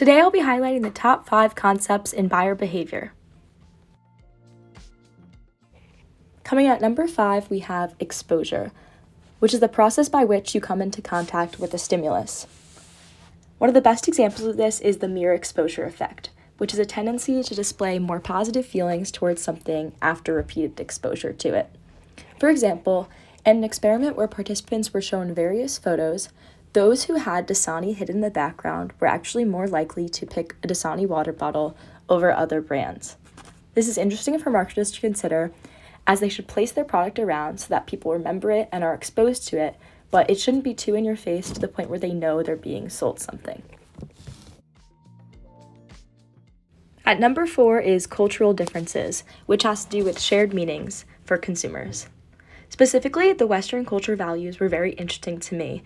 Today I'll be highlighting the top 5 concepts in buyer behavior. Coming at number 5, we have exposure, which is the process by which you come into contact with a stimulus. One of the best examples of this is the mere exposure effect, which is a tendency to display more positive feelings towards something after repeated exposure to it. For example, in an experiment where participants were shown various photos, those who had Dasani hidden in the background were actually more likely to pick a Dasani water bottle over other brands. This is interesting for marketers to consider, as they should place their product around so that people remember it and are exposed to it, but it shouldn't be too in your face to the point where they know they're being sold something. At number 4 is cultural differences, which has to do with shared meanings for consumers. Specifically, the Western culture values were very interesting to me,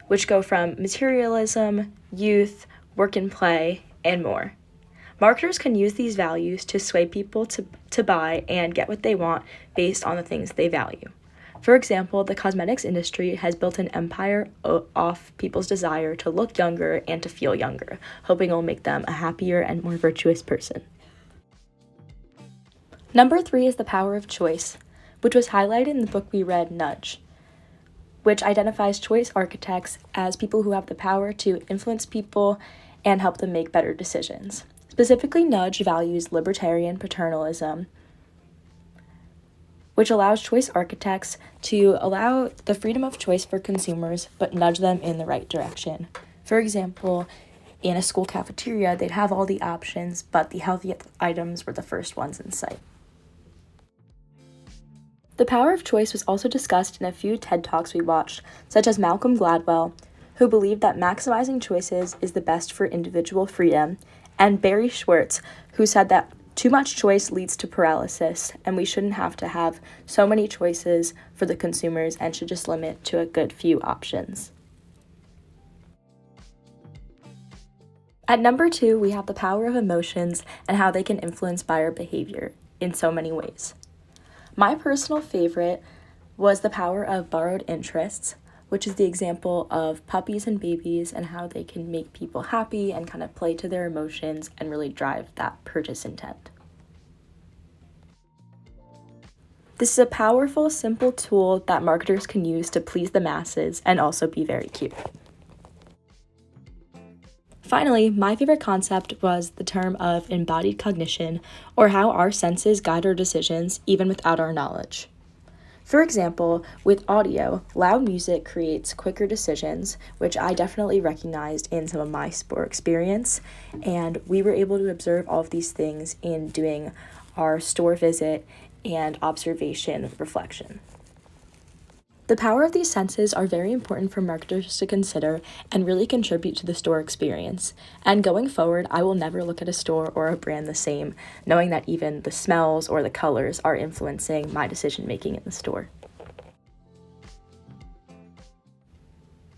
which go from materialism, youth, work and play, and more. Marketers can use these values to sway people to buy and get what they want based on the things they value. For example, the cosmetics industry has built an empire off people's desire to look younger and to feel younger, hoping it will make them a happier and more virtuous person. Number 3 is the power of choice, which was highlighted in the book we read, Nudge, which identifies choice architects as people who have the power to influence people and help them make better decisions. Specifically, Nudge values libertarian paternalism, which allows choice architects to allow the freedom of choice for consumers, but nudge them in the right direction. For example, in a school cafeteria, they'd have all the options, but the healthy items were the first ones in sight. The power of choice was also discussed in a few TED Talks we watched, such as Malcolm Gladwell, who believed that maximizing choices is the best for individual freedom, and Barry Schwartz, who said that too much choice leads to paralysis, and we shouldn't have to have so many choices for the consumers and should just limit to a good few options. At number 2, we have the power of emotions and how they can influence buyer behavior in so many ways. My personal favorite was the power of borrowed interests, which is the example of puppies and babies and how they can make people happy and kind of play to their emotions and really drive that purchase intent. This is a powerful, simple tool that marketers can use to please the masses and also be very cute. Finally, my favorite concept was the term of embodied cognition, or how our senses guide our decisions even without our knowledge. For example, with audio, loud music creates quicker decisions, which I definitely recognized in some of my sport experience, and we were able to observe all of these things in doing our store visit and observation reflection. The power of these senses are very important for marketers to consider and really contribute to the store experience. And going forward, I will never look at a store or a brand the same, knowing that even the smells or the colors are influencing my decision making in the store.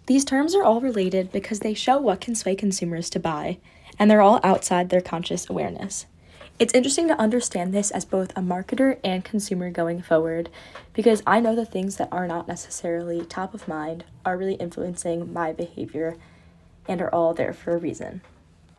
These terms are all related because they show what can sway consumers to buy, and they're all outside their conscious awareness. It's interesting to understand this as both a marketer and consumer going forward, because I know the things that are not necessarily top of mind are really influencing my behavior and are all there for a reason.